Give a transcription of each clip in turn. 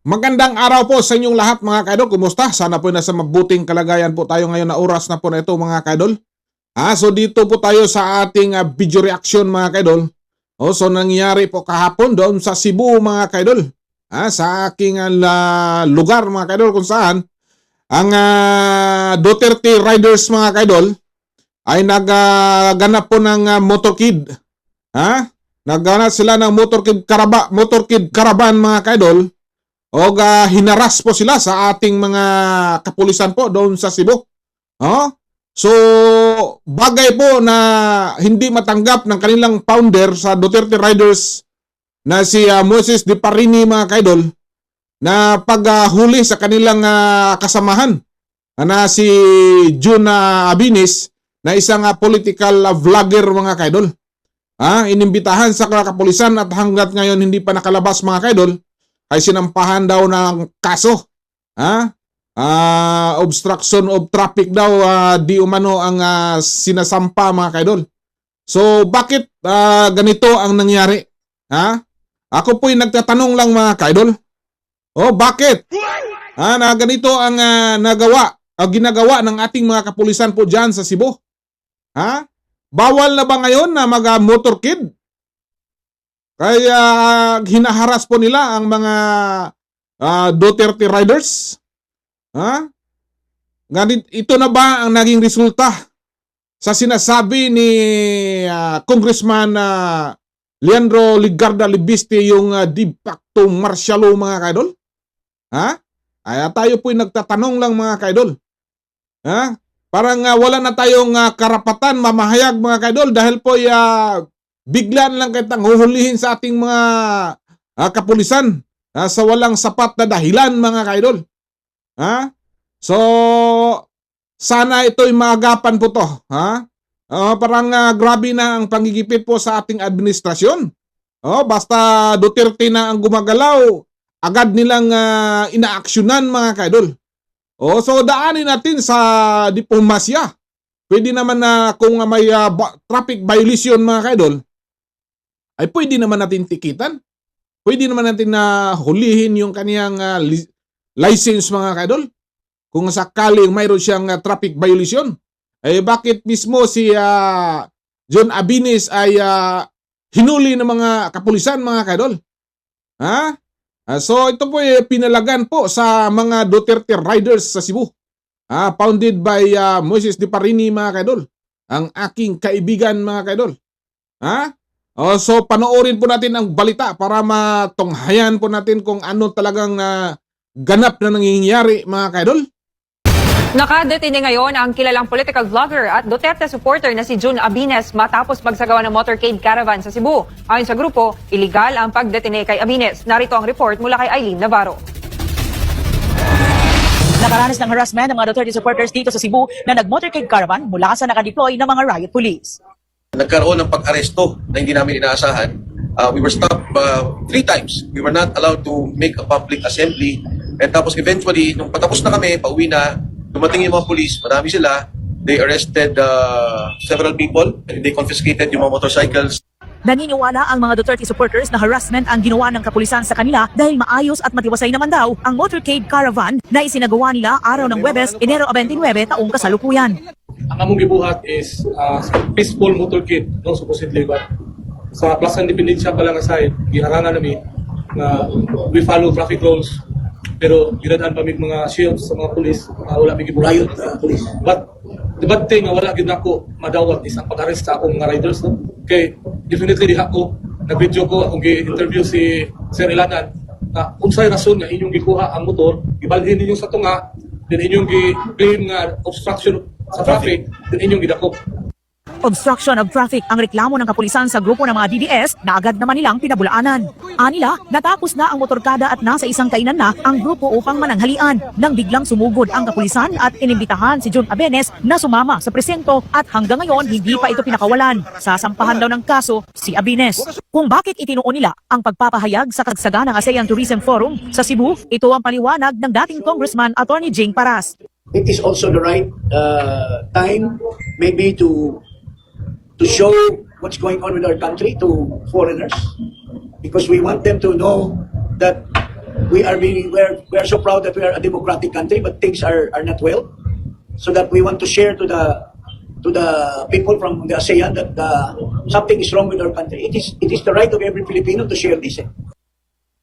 Magandang araw po sa inyong lahat mga kaidol. Kumusta? Sana po nasa mabuting kalagayan po tayo ngayon na oras na po na ito mga kaidol. So dito po tayo sa ating video reaction mga kaidol. So nangyari po kahapon doon sa Cebu mga kaidol. Sa aking lugar mga kaidol kung saan ang Duterte Riders mga kaidol ay nagganap po ng motorkid. Nagganap sila ng motorkid caravan mga kaidol. O hinaras po sila sa ating mga kapulisan po doon sa Cebu. So bagay po na hindi matanggap ng kanilang founder sa Duterte Riders na si Moses Diparini mga kaidol na paghuli sa kanilang kasamahan na si Jun Abinis na isang political vlogger mga kaidol. Inimbitahan sa kapulisan at hanggat ngayon hindi pa nakalabas mga kaidol ay sinampahan daw ng kaso. Obstruction of traffic daw di umano ang sinasampa mga kaidol. So bakit ganito ang nangyari? Ako po'y nagtatanong lang mga kaidol. Bakit? Na ganito ang ginagawa ng ating mga kapulisan po dyan sa Cebu. Bawal na ba ngayon na mag-motorkid? Kaya hinaharas po nila ang mga Duterte Riders. Ito na ba ang naging resulta sa sinasabi ni Congressman Leandro Ligarda Libiste yung de facto martial law mga kaidol? Ay tayo po'y nagtatanong lang mga kaidol. Parang wala na tayong karapatan mamahayag mga kaidol dahil po biglan lang kitang huhulihin sa ating mga kapulisan sa walang sapat na dahilan mga kaidol. So sana ito'y maagapan po to. Parang grabe na ang panggigipit po sa ating administrasyon. Basta Duterte na ang gumagalaw, agad nilang inaaksyonan mga kaidol. So daanin natin sa diplomasya. Pwede naman na kung may traffic violation mga kaidol, ay pwede naman natin tikitan. Pwede naman natin na hulihin yung kaniyang license mga kaidol. Kung sakaling mayroon siyang traffic violation. Ay bakit mismo si Jun Abinis ay hinuli ng mga kapulisan mga kaidol? So ito po pinalagan po sa mga Duterte Riders sa Cebu. Founded by Moses Diparini mga kaidol. Ang aking kaibigan mga kaidol. So panoorin po natin ang balita para matunghayan po natin kung ano talagang ganap na nangyayari mga kaidol. Nakadetine ngayon ang kilalang political vlogger at Duterte supporter na si Jun Abines matapos magsagawa ng motorcade caravan sa Cebu. Ayon sa grupo, iligal ang pagdetine kay Abines. Narito ang report mula kay Eileen Navarro. Nakaranas ng harassment ng mga Duterte supporters dito sa Cebu na nag-motorcade caravan mula sa nakadeploy ng mga riot police. Nagkaroon ng pag-aresto na hindi namin inaasahan. We were stopped 3 times. We were not allowed to make a public assembly. And tapos eventually, nung patapos na kami, pauwi na, dumating yung mga police, marami sila. They arrested several people and they confiscated yung mga motorcycles. Naniniwala ang mga Duterte supporters na harassment ang ginawa ng kapulisan sa kanila dahil maayos at matiwasay naman daw ang motorcade caravan na isinagawa nila araw ng Huwebes, Enero 29, taong kasalukuyan. Ang among gibuhat is peaceful motorcade, no, supposedly, but sa Plaza Independencia pa lang aside, giharangan namin na we follow traffic rules, pero ginadaan pa mig mga shields sa mga pulis, wala may gibuhat police. But the bad thing, wala gid nako madawat is ang pag-arrest sa akong mga riders, no? Kay definitely diha ko nag-video ko akong gi-interview si Sir Ilanan na unsay rason nga inyong gikuha ang motor, gibalhin ninyo sa tunga, then inyong gi-claim nga obstruction sa traffic, then inyong gidakop. Obstruction of traffic ang reklamo ng kapulisan sa grupo ng mga DDS na agad naman nilang pinabulaanan. Anila, natapos na ang motorkada at nasa isang kainan na ang grupo upang mananghalian nang biglang sumugod ang kapulisan at inimbitahan si Jun Abenes na sumama sa presinto at hanggang ngayon hindi pa ito pinakawalan. Sasampahan daw ng kaso si Abenes. Kung bakit itinuon nila ang pagpapahayag sa kagsaganang ASEAN Tourism Forum sa Cebu, ito ang paliwanag ng dating Congressman Attorney Jing Paras. It is also the right time maybe to show what's going on with our country to foreigners, because we want them to know that we are so proud that we are a democratic country, but things are not well. So that we want to share to the people from the ASEAN that something is wrong with our country. It is the right of every Filipino to share this.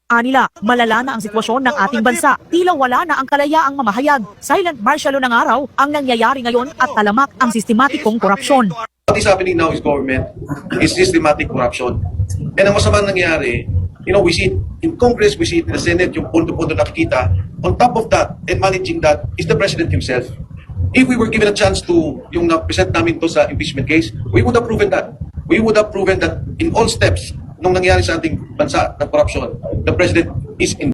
Anila, malala na ang sitwasyon ng ating bansa. Tila wala na ang kalayaang mamahayag. Silent martial law ng araw ang nangyayari ngayon at talamak ang sistematikong korupsyon. What is happening now is government is systematic corruption. And ang masama nangyari, we see it in Congress, we see it in the Senate, yung punto-punto nakikita. On top of that, and managing that, is the President himself. If we were given a chance to, yung na-present namin to sa impeachment case, we would have proven that. We would have proven that in all steps nung nangyari sa ating bansa ng corruption, the President is in